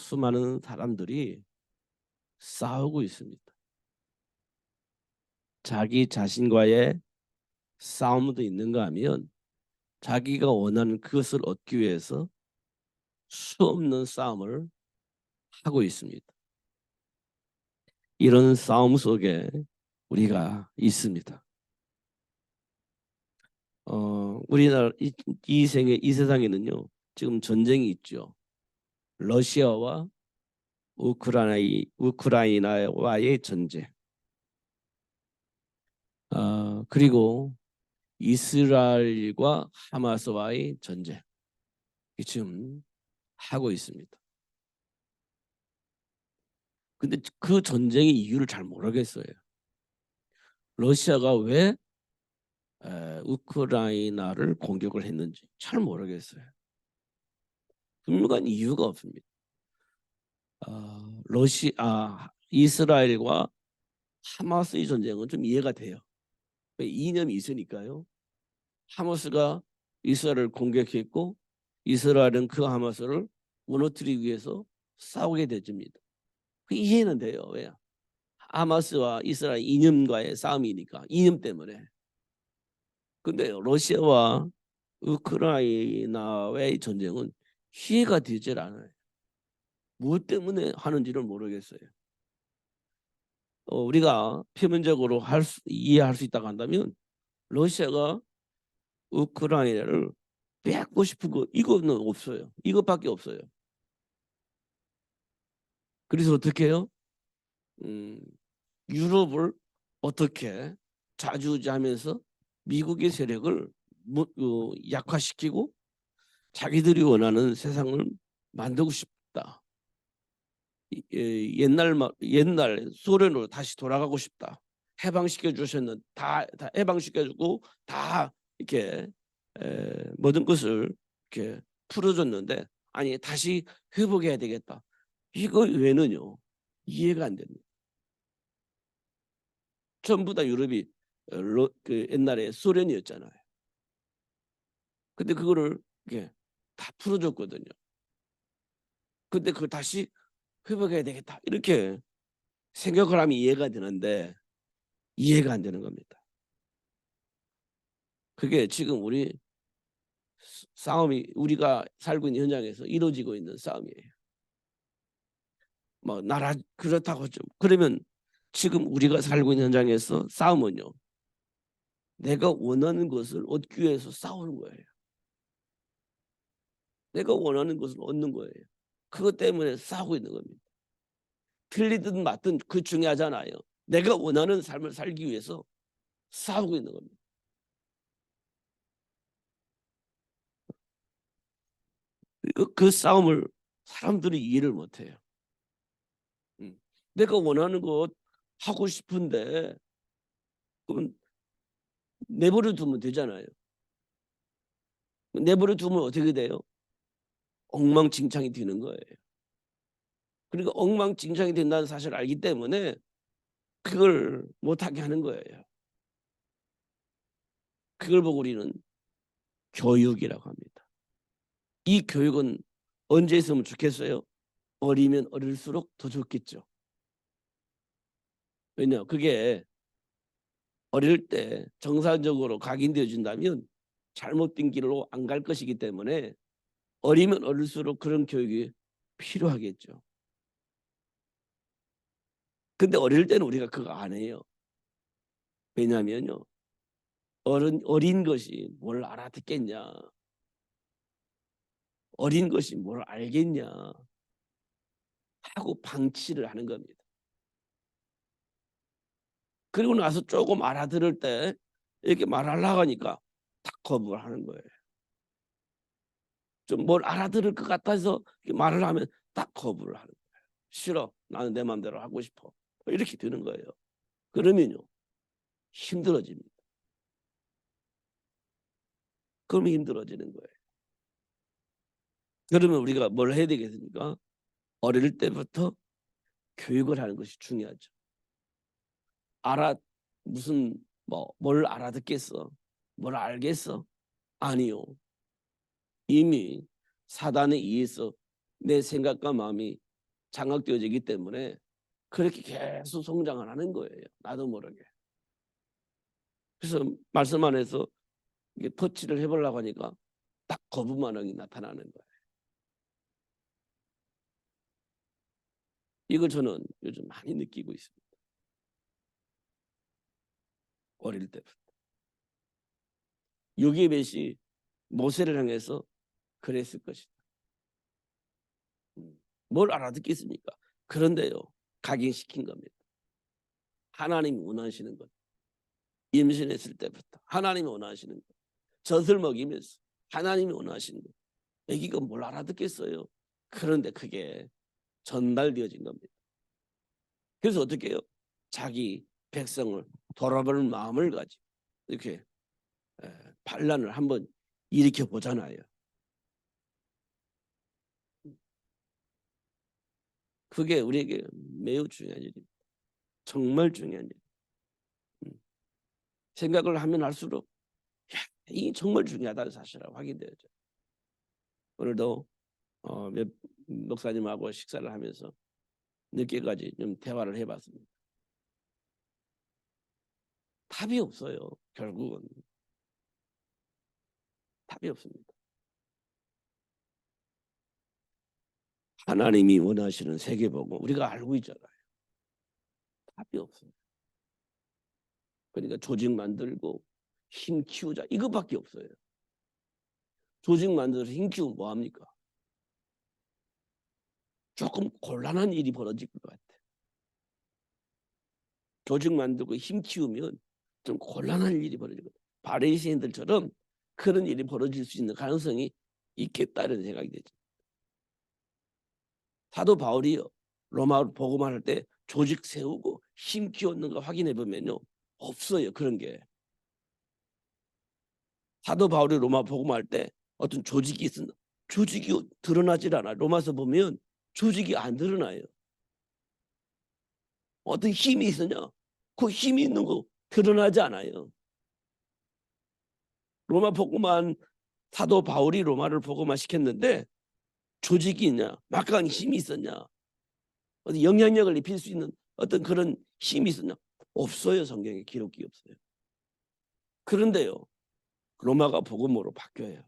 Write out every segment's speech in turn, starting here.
수많은 사람들이 싸우고 있습니다. 자기 자신과의 싸움도 있는가 하면 자기가 원하는 그것을 얻기 위해서 수없는 싸움을 하고 있습니다. 이런 싸움 속에 우리가 있습니다. 우리나라 이 세상에는요 지금 전쟁이 있죠. 러시아와 우크라이나와의 전쟁. 그리고 이스라엘과 하마스와의 전쟁. 지금 하고 있습니다. 근데 그 전쟁의 이유를 잘 모르겠어요. 러시아가 왜 우크라이나를 공격을 했는지 잘 모르겠어요. 분명한 이유가 없습니다. 이스라엘과 하마스의 전쟁은 좀 이해가 돼요. 이념이 있으니까요. 하마스가 이스라엘을 공격했고 이스라엘은 그 하마스를 무너뜨리기 위해서 싸우게 되집니다. 이해는 돼요. 왜? 하마스와 이스라엘 이념과의 싸움이니까 이념 때문에. 근데 러시아와 우크라이나의 전쟁은 이해가 되질 않아요. 무엇 때문에 하는지를 모르겠어요. 우리가 표면적으로 이해할 수 있다고 한다면 러시아가 우크라이나를 뺏고 싶은 거 이거는 없어요. 이것밖에 없어요. 그래서 어떻게 해요? 유럽을 어떻게 좌지우지하면서 미국의 세력을 약화시키고 자기들이 원하는 세상을 만들고 싶다. 옛날 소련으로 다시 돌아가고 싶다. 해방시켜 주셨는 다 해방시켜 주고 다 이렇게 모든 것을 이렇게 풀어줬는데 아니 다시 회복해야 되겠다. 이거 외에는요 이해가 안 됩니다. 전부 다 유럽이 그 옛날에 소련이었잖아요. 근데 그거를 이렇게 다 풀어줬거든요. 근데 그걸 다시 회복해야 되겠다 이렇게 생각을 하면 이해가 되는데 이해가 안 되는 겁니다. 그게 지금 우리 싸움이 우리가 살고 있는 현장에서 이루어지고 있는 싸움이에요. 뭐 나라 그렇다고 좀 그러면 지금 우리가 살고 있는 현장에서 싸움은요. 내가 원하는 것을 얻기 위해서 싸우는 거예요. 내가 원하는 것을 얻는 거예요. 그것 때문에 싸우고 있는 겁니다. 틀리든 맞든 그 중요하잖아요. 내가 원하는 삶을 살기 위해서 싸우고 있는 겁니다. 그 싸움을 사람들이 이해를 못해요. 내가 원하는 것 하고 싶은데 그럼 내버려 두면 되잖아요. 내버려 두면 어떻게 돼요? 엉망진창이 되는 거예요. 그러니까 엉망진창이 된다는 사실을 알기 때문에 그걸 못하게 하는 거예요. 그걸 보고 우리는 교육이라고 합니다. 이 교육은 언제 있으면 좋겠어요? 어리면 어릴수록 더 좋겠죠. 왜냐? 그게 어릴 때 정상적으로 각인되어 준다면 잘못된 길로 안 갈 것이기 때문에 어리면 어릴수록 그런 교육이 필요하겠죠. 근데 어릴 때는 우리가 그거 안 해요. 왜냐하면요. 어린 것이 뭘 알아듣겠냐. 어린 것이 뭘 알겠냐. 하고 방치를 하는 겁니다. 그리고 나서 조금 알아들을 때 이렇게 말하려고 하니까 딱 거부를 하는 거예요. 좀 뭘 알아들을 것 같아서 말을 하면 딱 거부를 하는 거예요. 싫어. 나는 내 마음대로 하고 싶어. 이렇게 되는 거예요. 그러면요. 힘들어집니다. 그러면 힘들어지는 거예요. 그러면 우리가 뭘 해야 되겠습니까? 어릴 때부터 교육을 하는 것이 중요하죠. 무슨 뭘 알아듣겠어? 뭘 알겠어? 아니요. 이미 사단에 의해서 내 생각과 마음이 장악되어지기 때문에 그렇게 계속 성장을 하는 거예요. 나도 모르게. 그래서 말씀 안에서 이게 터치를 해보려고 하니까 딱 거부 반응이 나타나는 거예요. 이걸 저는 요즘 많이 느끼고 있습니다. 어릴 때부터. 요기벳이 모세를 향해서 그랬을 것이다. 뭘 알아듣겠습니까? 그런데요, 각인시킨 겁니다. 하나님이 원하시는 것. 임신했을 때부터 하나님이 원하시는 것. 젖을 먹이면서 하나님이 원하시는 것. 애기가 뭘 알아듣겠어요? 그런데 그게 전달되어진 겁니다. 그래서 어떻게 해요? 자기 백성을 돌아보는 마음을 가지고 이렇게 반란을 한번 일으켜 보잖아요. 그게 우리에게 매우 중요한 일입니다. 정말 중요한 일. 생각을 하면 할수록 이게 정말 중요하다는 사실을 확인되죠. 오늘도 목사님하고 식사를 하면서 늦게까지 좀 대화를 해봤습니다. 답이 없어요. 결국은 답이 없습니다. 하나님이 원하시는 세계복음 우리가 알고 있잖아요. 답이 없어요. 그러니까 조직 만들고 힘 키우자 이거밖에 없어요. 조직 만들어서 힘 키우면 뭐합니까? 조금 곤란한 일이 벌어질 것 같아. 조직 만들고 힘 키우면 좀 곤란한 일이 벌어질 것 같아. 바리새인들처럼 그런 일이 벌어질 수 있는 가능성이 있겠다는 생각이 되죠. 사도 바울이요 로마 복음할 때 조직 세우고 힘 키웠는가 확인해 보면요 없어요. 그런 게. 사도 바울이 로마 복음할 때 어떤 조직이 있었나? 조직이 드러나질 않아. 로마서 보면 조직이 안 드러나요. 어떤 힘이 있으냐? 그 힘이 있는 거 드러나지 않아요. 로마 복음한 사도 바울이 로마를 복음화 시켰는데 조직이 있냐? 막강한 힘이 있었냐? 어떤 영향력을 입힐 수 있는 어떤 그런 힘이 있었냐? 없어요. 성경에 기록이 없어요. 그런데요. 로마가 복음으로 바뀌어요.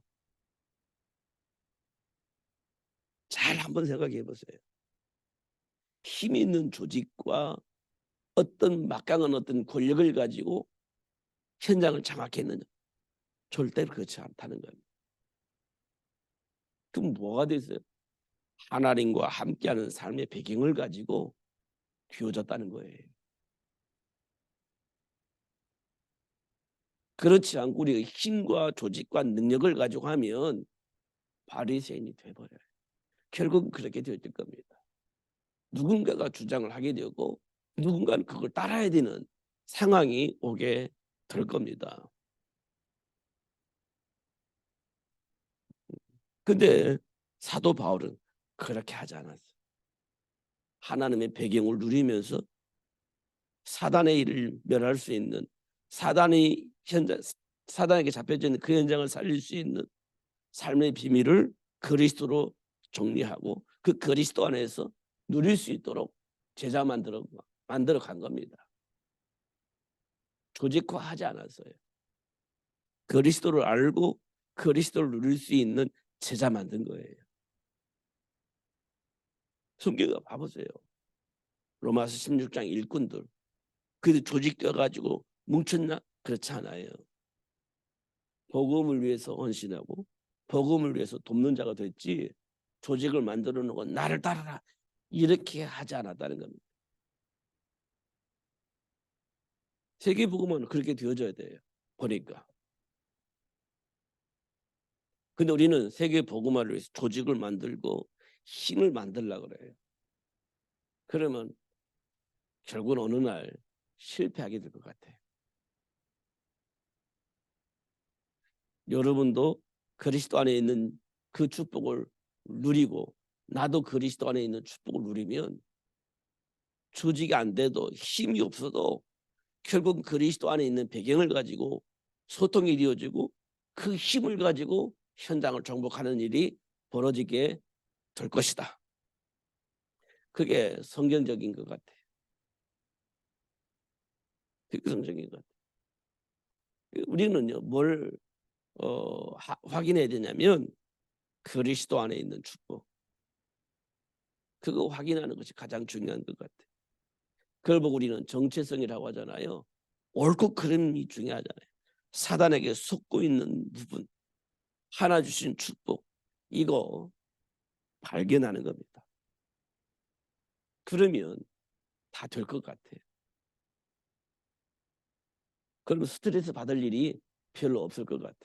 잘 한번 생각해 보세요. 힘 있는 조직과 어떤 막강한 어떤 권력을 가지고 현장을 장악했느냐? 절대 그렇지 않다는 겁니다. 그럼 뭐가 됐어요? 하나님과 함께하는 삶의 배경을 가지고 귀어졌다는 거예요. 그렇지 않고 우리가 힘과 조직과 능력을 가지고 하면 바리새인이 돼버려요. 결국 그렇게 되었을 겁니다. 누군가가 주장을 하게 되고 누군가는 그걸 따라야 되는 상황이 오게 될 겁니다. 근데 사도 바울은 그렇게 하지 않았어요. 하나님의 배경을 누리면서 사단의 일을 멸할 수 있는 사단이 현장 사단에게 잡혀져 있는 그 현장을 살릴 수 있는 삶의 비밀을 그리스도로 정리하고 그 그리스도 안에서 누릴 수 있도록 제자 만들어 간 겁니다. 조직화하지 않았어요. 그리스도를 알고 그리스도를 누릴 수 있는 제자 만든 거예요. 성경을 봐보세요. 로마서 16장 일꾼들 그 조직되어 가지고 뭉쳤나? 그렇지 않아요. 복음을 위해서 헌신하고 복음을 위해서 돕는 자가 됐지 조직을 만들어 놓고 나를 따르라 이렇게 하지 않았다는 겁니다. 세계 복음은 그렇게 되어져야 돼요. 보니까. 근데 우리는 세계 복음화를 위해서 조직을 만들고 힘을 만들려고 그래요. 그러면 결국은 어느 날 실패하게 될 것 같아요. 여러분도 그리스도 안에 있는 그 축복을 누리고 나도 그리스도 안에 있는 축복을 누리면 조직이 안 돼도 힘이 없어도 결국 그리스도 안에 있는 배경을 가지고 소통이 이루어지고 그 힘을 가지고 현장을 정복하는 일이 벌어지게 될 것이다. 그게 성경적인 것 같아. 그게 성경적인 것 같아. 우리는요, 뭘 확인해야 되냐면 그리스도 안에 있는 축복. 그거 확인하는 것이 가장 중요한 것 같아. 그걸 보고 우리는 정체성이라고 하잖아요. 옳고 그름이 중요하잖아요. 사단에게 속고 있는 부분, 하나 주신 축복, 이거 발견하는 겁니다. 그러면 다 될 것 같아요. 그러면 스트레스 받을 일이 별로 없을 것 같아.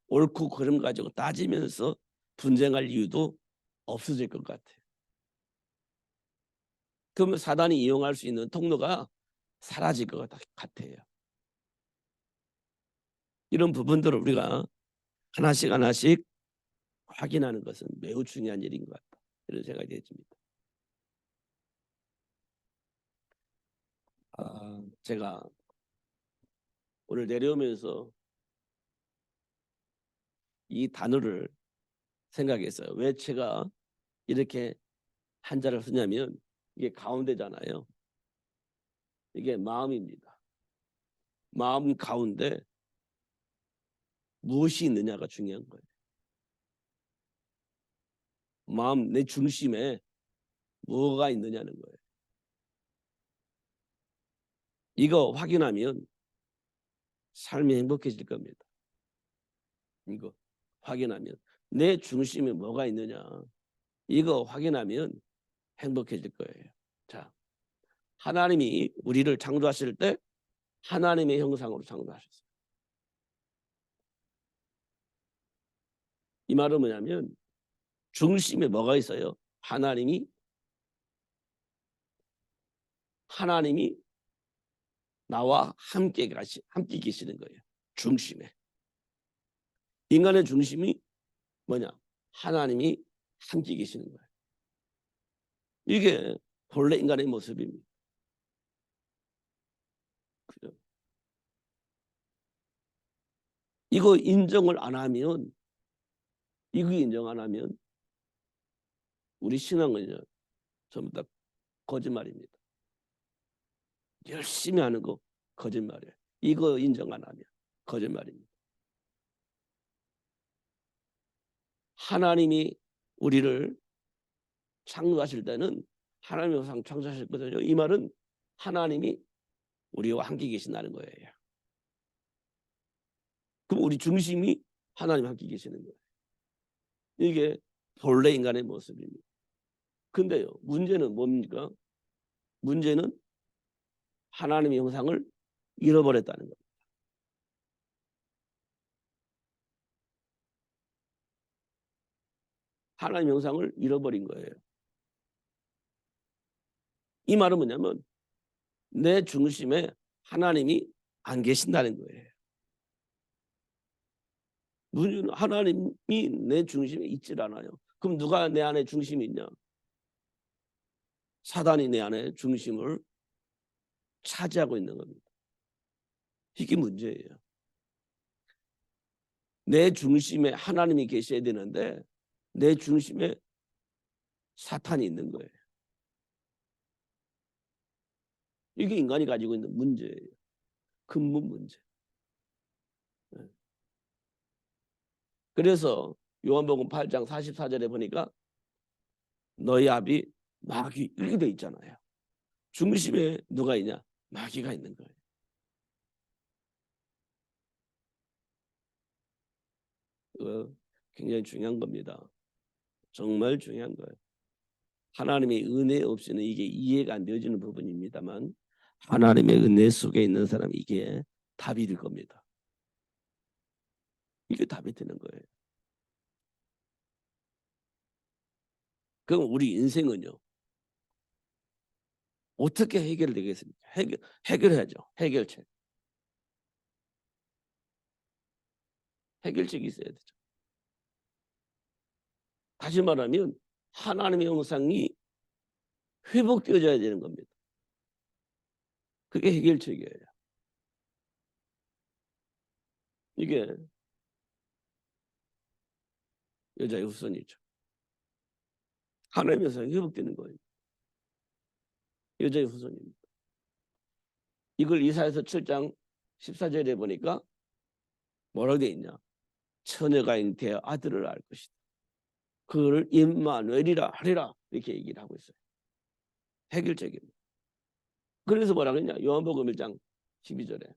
옳고 그름 가지고 따지면서 분쟁할 이유도 없어질 것 같아. 그러면 사단이 이용할 수 있는 통로가 사라질 것 같아요. 이런 부분들을 우리가 하나씩 하나씩 확인하는 것은 매우 중요한 일인 것 같다. 이런 생각이 들습니다. 제가 오늘 내려오면서 이 단어를 생각했어요. 왜 제가 이렇게 한자를 쓰냐면 이게 가운데잖아요. 이게 마음입니다. 마음 가운데 무엇이 있느냐가 중요한 거예요. 마음 내 중심에 뭐가 있느냐는 거예요. 이거 확인하면 삶이 행복해질 겁니다. 이거 확인하면 내 중심에 뭐가 있느냐 이거 확인하면 행복해질 거예요. 자, 하나님이 우리를 창조하실 때 하나님의 형상으로 창조하셨어요. 이 말은 뭐냐면 중심에 뭐가 있어요? 하나님이 나와 함께 계시는 거예요. 중심에. 인간의 중심이 뭐냐? 하나님이 함께 계시는 거예요. 이게 본래 인간의 모습입니다. 그죠? 이거 인정을 안 하면 이거 인정 안 하면 우리 신앙은요 전부 다 거짓말입니다. 열심히 하는 거 거짓말이에요. 이거 인정 안 하면 거짓말입니다. 하나님이 우리를 창조하실 때는 하나님의 형상 창조하셨거든요. 이 말은 하나님이 우리와 함께 계신다는 거예요. 그럼 우리 중심이 하나님 함께 계시는 거예요. 이게 본래 인간의 모습입니다. 근데요, 문제는 뭡니까? 문제는 하나님의 형상을 잃어버렸다는 겁니다. 하나님의 형상을 잃어버린 거예요. 이 말은 뭐냐면 내 중심에 하나님이 안 계신다는 거예요. 문제는 하나님이 내 중심에 있질 않아요. 그럼 누가 내 안에 중심이 있냐? 사단이 내 안에 중심을 차지하고 있는 겁니다. 이게 문제예요. 내 중심에 하나님이 계셔야 되는데 내 중심에 사탄이 있는 거예요. 이게 인간이 가지고 있는 문제예요. 근본 문제. 그래서 요한복음 8장 44절에 보니까 너희 앞이 마귀 이렇게 돼 있잖아요. 중심에 누가 있냐? 마귀가 있는 거예요. 굉장히 중요한 겁니다. 정말 중요한 거예요. 하나님의 은혜 없이는 이게 이해가 안 되어지는 부분입니다만 하나님의 은혜 속에 있는 사람이 이게 답이 될 겁니다. 이게 답이 되는 거예요. 그럼 우리 인생은요 어떻게 해결되겠습니까? 해결해야죠. 해결책이 있어야 되죠. 다시 말하면 하나님의 형상이 회복되어져야 되는 겁니다. 그게 해결책이에요. 이게 여자의 후손이죠. 하나님의 형상이 회복되는 거예요. 여자의 후손입니다. 이걸 이사야서 7장 14절에 보니까 뭐라고 되어 있냐? 처녀가 잉태하여 아들을 낳을 것이다. 그를 임마누엘이라 하리라 이렇게 얘기를 하고 있어요. 획일적입니다. 그래서 뭐라고 했냐? 요한복음 1장 12절에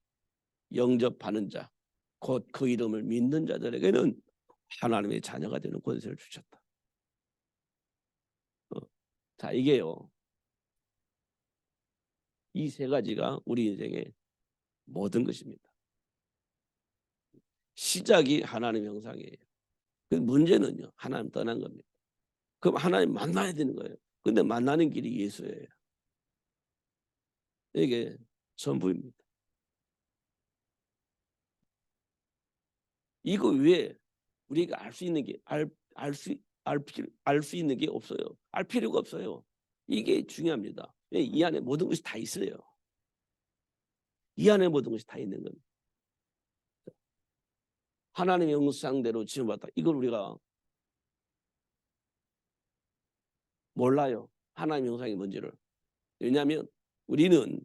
영접하는 자, 곧 그 이름을 믿는 자들에게는 하나님의 자녀가 되는 권세를 주셨다. 자, 이게요. 이 세 가지가 우리 인생의 모든 것입니다. 시작이 하나님의 형상이에요. 그 문제는요, 하나님 떠난 겁니다. 그럼 하나님 만나야 되는 거예요. 근데 만나는 길이 예수예요. 이게 전부입니다. 이거 위에 우리가 알 수 있는 게 알 수 있는 게 없어요. 알 필요가 없어요. 이게 중요합니다. 이 안에 모든 것이 다 있어요. 이 안에 모든 것이 다 있는 겁니다. 하나님의 형상대로 지음받았다. 이걸 우리가 몰라요. 하나님의 형상이 뭔지를. 왜냐하면 우리는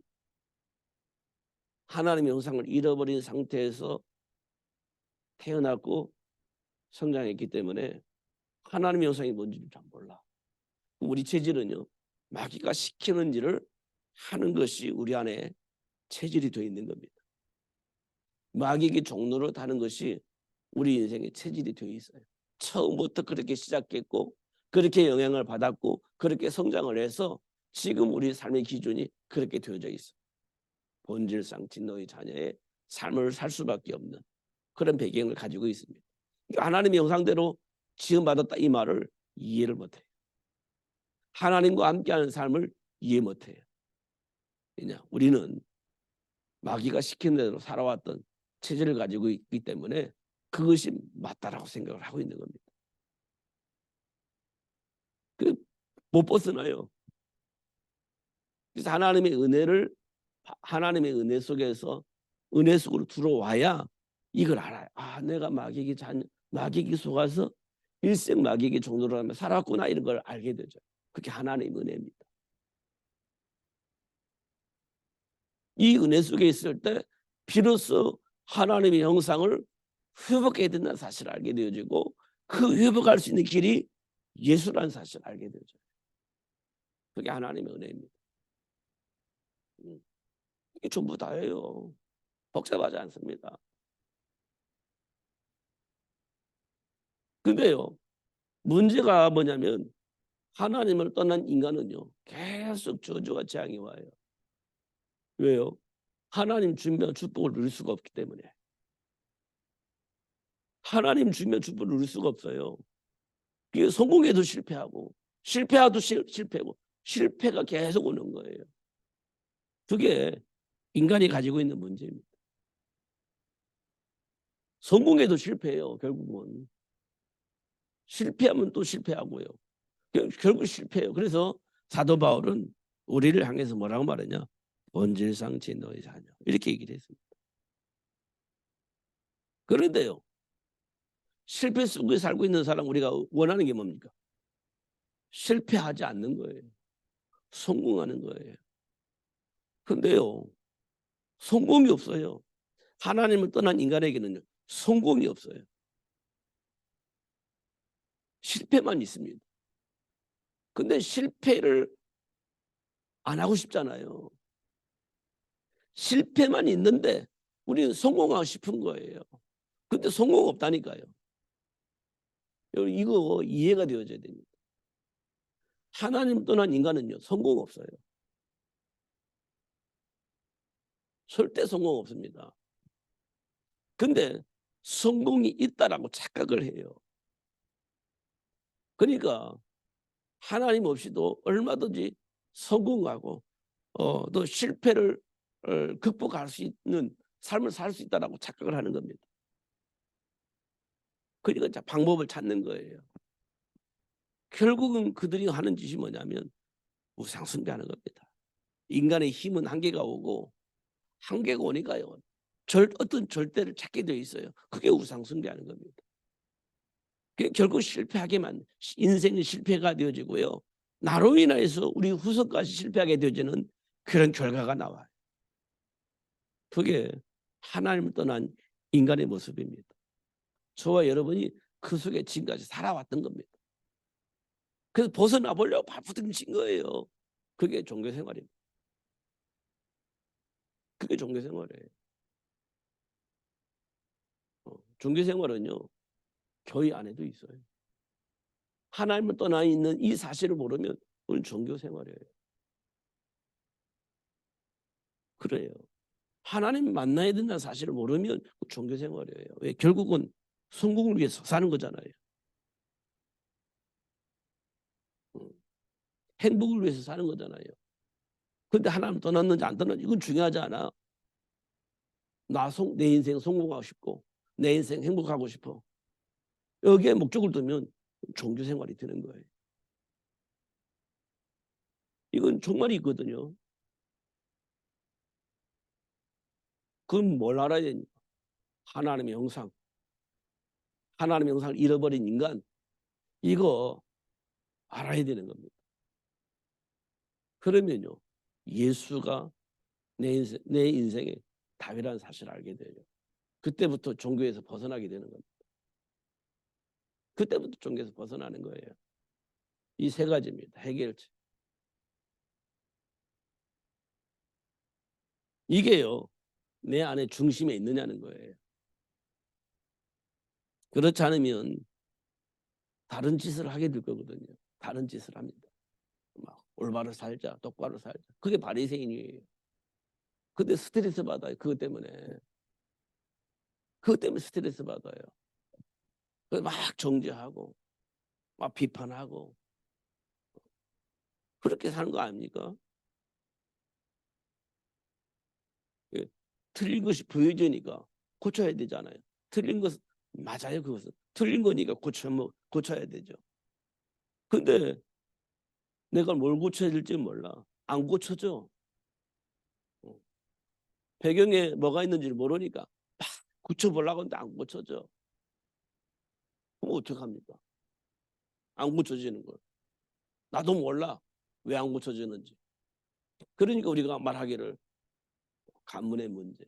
하나님의 형상을 잃어버린 상태에서 태어났고 성장했기 때문에 하나님의 형상이 뭔지를 잘 몰라. 우리 체질은요, 마귀가 시키는 일을 하는 것이 우리 안에 체질이 되어 있는 겁니다. 마귀에게 종로를 타는 것이 우리 인생의 체질이 되어 있어요. 처음부터 그렇게 시작했고 그렇게 영향을 받았고 그렇게 성장을 해서 지금 우리 삶의 기준이 그렇게 되어져 있어요. 본질상 진노의 자녀의 삶을 살 수밖에 없는 그런 배경을 가지고 있습니다. 하나님의 형상대로 지음받았다 이 말을 이해를 못해요. 하나님과 함께하는 삶을 이해 못해요. 왜냐? 우리는 마귀가 시키는 대로 살아왔던 체질을 가지고 있기 때문에 그것이 맞다라고 생각을 하고 있는 겁니다. 못 벗어나요. 그래서 하나님의 은혜 속에서 은혜 속으로 들어와야 이걸 알아요. 아, 내가 마귀에게 속아서 일생 마귀에게 종노를 하며 살았구나 이런 걸 알게 되죠. 그게 하나님의 은혜입니다. 이 은혜 속에 있을 때 비로소 하나님의 형상을 회복해야 된다는 사실을 알게 되어지고 그 회복할 수 있는 길이 예수라는 사실을 알게 되죠. 그게 하나님의 은혜입니다. 이게 전부 다예요. 복잡하지 않습니다. 근데요, 문제가 뭐냐면 하나님을 떠난 인간은요 계속 저주와 재앙이 와요. 왜요? 하나님 주면 축복을 누릴 수가 없기 때문에. 하나님 주면 축복을 누릴 수가 없어요. 그게 성공해도 실패하고 실패해도 실패고 실패가 계속 오는 거예요. 그게 인간이 가지고 있는 문제입니다. 성공해도 실패해요. 결국은 실패하면 또 실패하고요. 결국 실패해요. 그래서 사도 바울은 우리를 향해서 뭐라고 말하냐? 본질상 진노의 자녀 이렇게 얘기를 했습니다. 그런데요, 실패 속에 살고 있는 사람 우리가 원하는 게 뭡니까? 실패하지 않는 거예요. 성공하는 거예요. 근데요, 성공이 없어요. 하나님을 떠난 인간에게는요, 성공이 없어요. 실패만 있습니다. 근데 실패를 안 하고 싶잖아요. 실패만 있는데 우리는 성공하고 싶은 거예요. 근데 성공 없다니까요. 이거 이해가 되어져야 됩니다. 하나님 떠난 인간은요, 성공 없어요. 절대 성공 없습니다. 근데 성공이 있다라고 착각을 해요. 그러니까 하나님 없이도 얼마든지 성공하고 또 실패를 극복할 수 있는 삶을 살 수 있다라고 착각을 하는 겁니다. 그러니까 방법을 찾는 거예요. 결국은 그들이 하는 짓이 뭐냐면 우상 숭배하는 겁니다. 인간의 힘은 한계가 오고 한계가 오니까요. 어떤 절대를 찾게 되어 있어요. 그게 우상 숭배하는 겁니다. 결국 실패하게만 인생은 실패가 되어지고요. 나로 인해서 우리 후손까지 실패하게 되어지는 그런 결과가 나와요. 그게 하나님을 떠난 인간의 모습입니다. 저와 여러분이 그 속에 지금까지 살아왔던 겁니다. 그래서 벗어나 보려고 발부둥친 거예요. 그게 종교생활입니다. 그게 종교생활이에요. 종교생활은요, 교회 안에도 있어요. 하나님을 떠나 있는 이 사실을 모르면 그건 종교생활이에요. 그래요. 하나님 만나야 된다는 사실을 모르면 종교생활이에요. 왜? 결국은 성공을 위해서 사는 거잖아요. 행복을 위해서 사는 거잖아요. 근데 하나님 떠났는지 안 떠났는지 이건 중요하지 않아. 내 인생 성공하고 싶고 내 인생 행복하고 싶어. 여기에 목적을 두면 종교생활이 되는 거예요. 이건 정말 있거든요. 그건 뭘 알아야 되니까. 하나님의 형상. 하나님의 형상을 잃어버린 인간. 이거 알아야 되는 겁니다. 그러면요. 예수가 내 인생의 답이라는 사실을 알게 돼요. 그때부터 종교에서 벗어나게 되는 겁니다. 그때부터 종교에서 벗어나는 거예요. 이 세 가지입니다. 해결책. 이게요. 내 안에 중심에 있느냐는 거예요. 그렇지 않으면 다른 짓을 하게 될 거거든요. 다른 짓을 합니다. 막 올바로 살자, 똑바로 살자. 그게 바리새인이에요. 근데 스트레스 받아요. 그것 때문에. 그것 때문에 스트레스 받아요. 막 정죄하고 막 비판하고 그렇게 사는 거 아닙니까? 예. 틀린 것이 보여지니까 고쳐야 되잖아요. 틀린 것 맞아요. 그것은 틀린 거니까 고쳐야 되죠. 근데 내가 뭘 고쳐야 될지 몰라. 안 고쳐져. 배경에 뭐가 있는지를 모르니까 막 고쳐보려고 하는데 안 고쳐져. 그럼 어떡합니까? 안 고쳐지는 걸. 나도 몰라. 왜 안 고쳐지는지. 그러니까 우리가 말하기를 가문의 문제.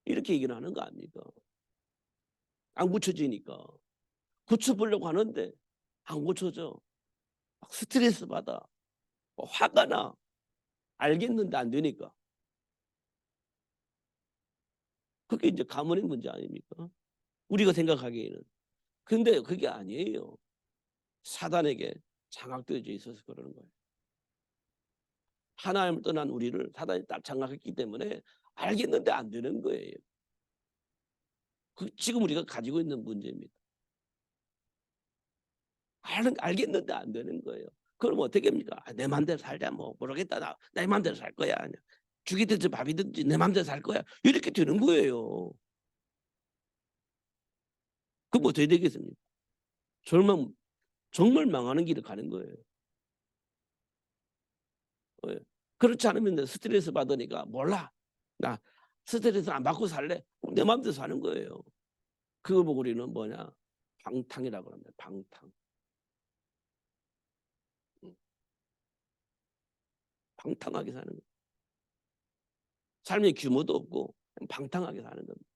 이렇게 얘기를 하는 거 아닙니까? 안 고쳐지니까. 고쳐보려고 하는데 안 고쳐져. 막 스트레스 받아. 화가 나. 알겠는데 안 되니까. 그게 이제 가문의 문제 아닙니까? 우리가 생각하기에는. 근데 그게 아니에요. 사단에게 장악되어져 있어서 그러는 거예요. 하나님을 떠난 우리를 사단이 딱 장악했기 때문에 알겠는데 안 되는 거예요. 지금 우리가 가지고 있는 문제입니다. 알겠는데 안 되는 거예요. 그럼 어떻게 합니까? 내 맘대로 살자. 뭐 모르겠다. 내 맘대로 살 거야. 죽이든지 밥이든지 내 맘대로 살 거야. 이렇게 되는 거예요. 그럼 어떻게 되겠습니까? 정말 망하는 길을 가는 거예요. 그렇지 않으면 스트레스 받으니까 몰라. 나 스트레스 안 받고 살래. 내 맘대로 사는 거예요. 그거 보고 우리는 뭐냐? 방탕이라고 합니다. 방탕. 방탕하게 사는 거예요. 삶의 규모도 없고 방탕하게 사는 겁니다.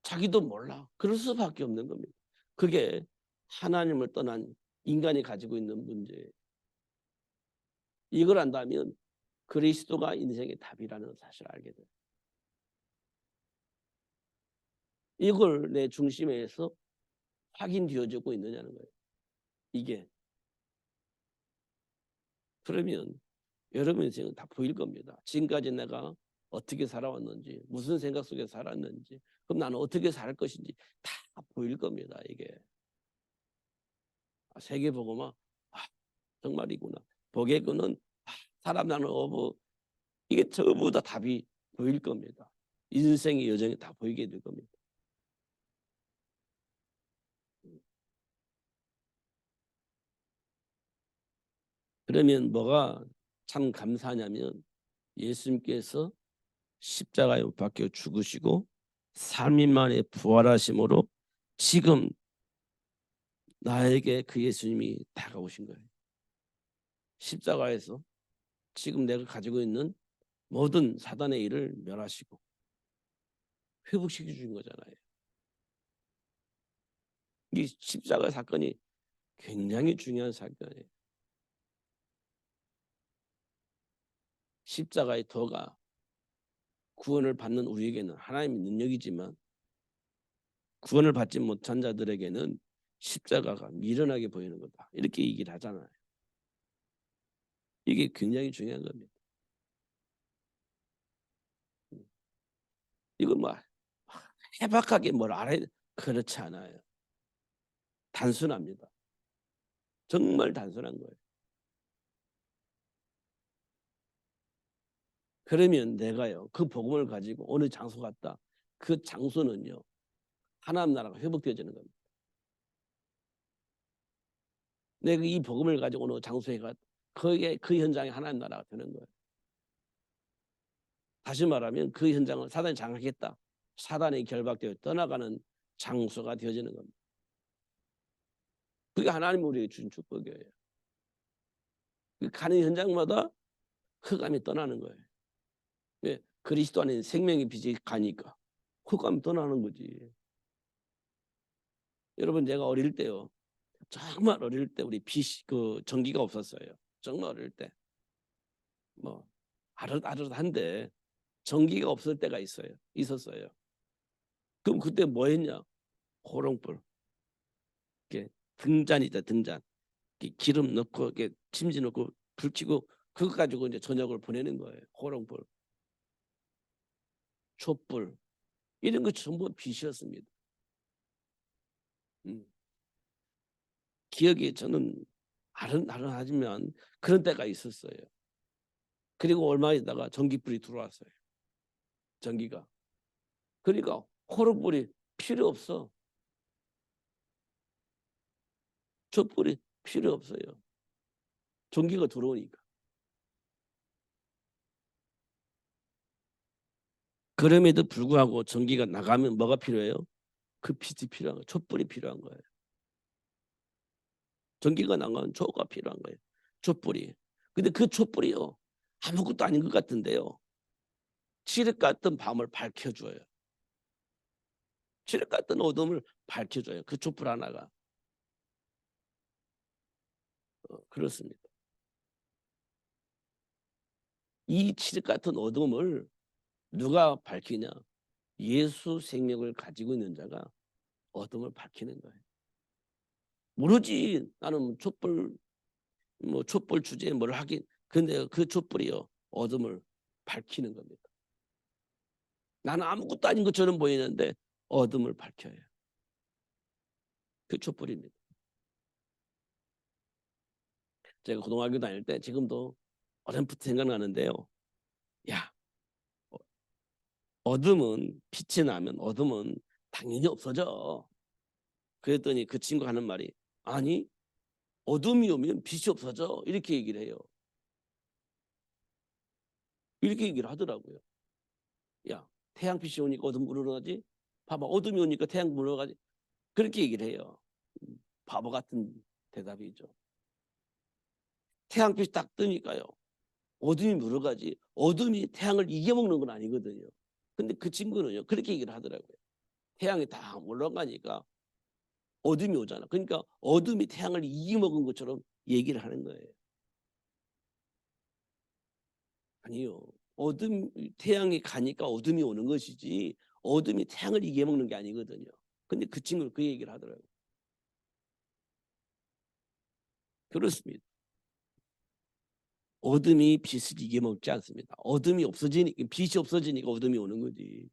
자기도 몰라. 그럴 수밖에 없는 겁니다. 그게 하나님을 떠난 인간이 가지고 있는 문제예요. 이걸 안다면 그리스도가 인생의 답이라는 사실을 알게 돼요. 이걸 내 중심에서 확인되어지고 있느냐는 거예요. 이게. 그러면 여러분 인생은 다 보일 겁니다. 지금까지 내가 어떻게 살아왔는지, 무슨 생각 속에 살았는지, 그럼 나는 어떻게 살 것인지 다 보일 겁니다. 이게. 세계복음화 정말이구나. 복의구는 사람 나는 어부. 이게 전부 다 답이 보일 겁니다. 인생의 여정이 다 보이게 될 겁니다. 그러면 뭐가 참 감사하냐면 예수님께서 십자가에 못 박혀 죽으시고 3일 만에 부활하심으로 지금 나에게 그 예수님이 다가오신 거예요. 십자가에서 지금 내가 가지고 있는 모든 사단의 일을 멸하시고 회복시켜 주신 거잖아요. 이 십자가 사건이 굉장히 중요한 사건이에요. 십자가의 도가 구원을 받는 우리에게는 하나님의 능력이지만 구원을 받지 못한 자들에게는 십자가가 미련하게 보이는 거다. 이렇게 얘기를 하잖아요. 이게 굉장히 중요한 겁니다. 이거 뭐 해박하게 뭘 알아야 돼. 그렇지 않아요. 단순합니다. 정말 단순한 거예요. 그러면 내가요 그 복음을 가지고 어느 장소 갔다. 그 장소는요 하나님 나라가 회복되어지는 겁니다. 내가 이 복음을 가지고 어느 장소에 가 거기에 그 현장에 하나님 나라가 되는 거예요. 다시 말하면 그 현장을 사단이 장악했다. 사단이 결박되어 떠나가는 장소가 되어지는 겁니다. 그게 하나님 우리에게 주신 축복이에요. 가는 현장마다 흑암이 떠나는 거예요. 왜? 그리스도 안에 생명의 빛이 가니까 흑암이 떠나는 거지. 여러분 제가 어릴 때요. 정말 어릴 때 우리 빛 그 전기가 없었어요. 정말 어릴 때. 뭐 아릇아릇한데 전기가 없을 때가 있었어요. 그럼 그때 뭐 했냐? 호롱불. 이렇게 등잔이다 등잔. 이렇게 기름 넣고 이렇게 침지 넣고 불 켜고 그거 가지고 이제 저녁을 보내는 거예요. 호롱불, 촛불 이런 거 전부 빛이었습니다. 음. 기억이 저는 아른아른하지만 그런 때가 있었어요. 그리고 얼마 있다가 전기불이 들어왔어요. 전기가. 그러니까 호롱불이 필요 없어. 촛불이 필요 없어요. 전기가 들어오니까. 그럼에도 불구하고 전기가 나가면 뭐가 필요해요? 그 빛이 필요한 거예요. 촛불이 필요한 거예요. 전기가 나가면 촛가 필요한 거예요. 촛불이. 근데 그 촛불이요. 아무것도 아닌 것 같은데요. 칠흑 같은 밤을 밝혀줘요. 칠흑 같은 어둠을 밝혀줘요. 그 촛불 하나가. 그렇습니다. 이 칠흑 같은 어둠을 누가 밝히냐? 예수 생명을 가지고 있는 자가 어둠을 밝히는 거예요. 모르지. 나는 촛불 뭐 촛불 주제에 뭘 하긴. 근데 그 촛불이요. 어둠을 밝히는 겁니다. 나는 아무것도 아닌 것처럼 보이는데 어둠을 밝혀요. 그 촛불입니다. 제가 고등학교 다닐 때 지금도 어렴풋 생각나는데요. 야, 어둠은 빛이 나면 어둠은 당연히 없어져. 그랬더니 그 친구 하는 말이 아니 어둠이 오면 빛이 없어져 이렇게 얘기를 해요. 이렇게 얘기를 하더라고요. 야 태양빛이 오니까 어둠 물러가지. 봐봐 어둠이 오니까 태양 물러가지. 그렇게 얘기를 해요. 바보 같은 대답이죠. 태양빛이 딱 뜨니까요. 어둠이 물러가지. 어둠이 태양을 이겨먹는 건 아니거든요. 근데 그 친구는요. 그렇게 얘기를 하더라고요. 태양이 다 물러가니까 어둠이 오잖아. 그러니까 어둠이 태양을 이겨먹은 것처럼 얘기를 하는 거예요. 아니요. 태양이 가니까 어둠이 오는 것이지 어둠이 태양을 이겨먹는 게 아니거든요. 근데 그 친구는 그 얘기를 하더라고요. 그렇습니다. 어둠이 빛을 이겨먹지 않습니다. 어둠이 없어지니까 빛이 없어지니까 어둠이 오는 거지.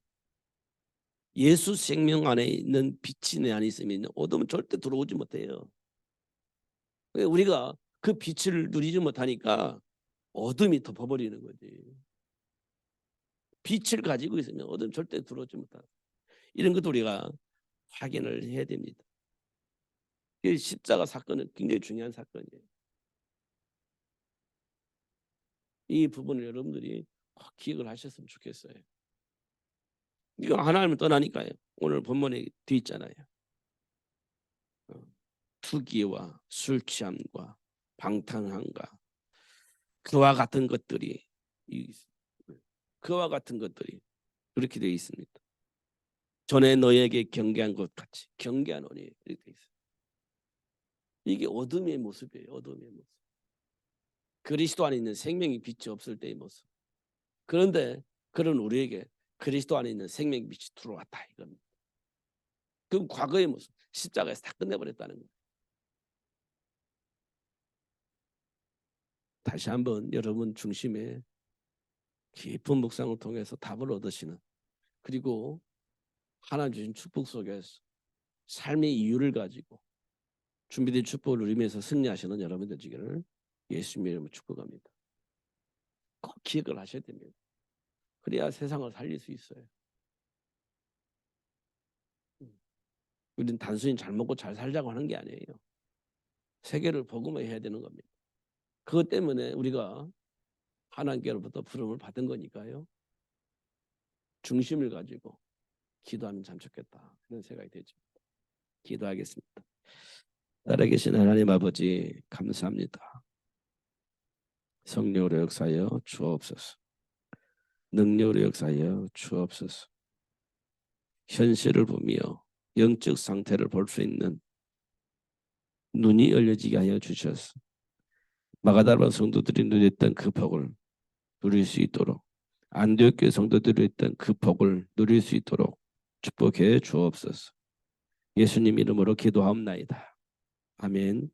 예수 생명 안에 있는 빛이 내 안에 있으면 어둠은 절대 들어오지 못해요. 우리가 그 빛을 누리지 못하니까 어둠이 덮어버리는 거지. 빛을 가지고 있으면 어둠 절대 들어오지 못하고 이런 것도 우리가 확인을 해야 됩니다. 이 십자가 사건은 굉장히 중요한 사건이에요. 이 부분을 여러분들이 꼭 기억을 하셨으면 좋겠어요. 이거 하나님을 떠나니까요. 오늘 본문에 뒤 있잖아요. 투기와 술 취함과 방탕함과 그와 같은 것들이 그와 같은 것들이 그렇게 되어 있습니다. 전에 너에게 경계한 것 같이 경계하노니 이렇게 되어 있어요. 이게 어둠의 모습이에요. 어둠의 모습. 그리스도 안에 있는 생명이 빛이 없을 때의 모습. 그런데 그런 우리에게 그리스도 안에 있는 생명의 빛이 들어왔다 이겁니다. 그럼 과거의 모습 십자가에서 다 끝내버렸다는 거예요. 다시 한번 여러분 중심에 깊은 묵상을 통해서 답을 얻으시는, 그리고 하나님 주신 축복 속에서 삶의 이유를 가지고 준비된 축복을 누리면서 승리하시는 여러분 되시기를 예수님의 이름으로 축복합니다. 꼭 기억을 하셔야 됩니다. 그래야 세상을 살릴 수 있어요. 우리는 단순히 잘 먹고 잘 살자고 하는 게 아니에요. 세계를 복음화해야 되는 겁니다. 그것 때문에 우리가 하나님께로부터 부름을 받은 거니까요. 중심을 가지고 기도하면 참 좋겠다 그런 생각이 되죠. 기도하겠습니다. 살아계신 하나님 아버지 감사합니다. 성령으로 역사하여 주옵소서. 능력으로 역사하여 주옵소서. 현실을 보며 영적 상태를 볼 수 있는 눈이 열려지게 하여 주셔서 마가다라 성도들이 누렸던 그 복을 누릴 수 있도록, 안디옥 성도들이 있던 그 복을 누릴 수 있도록 축복해 주옵소서. 예수님 이름으로 기도하옵나이다. 아멘.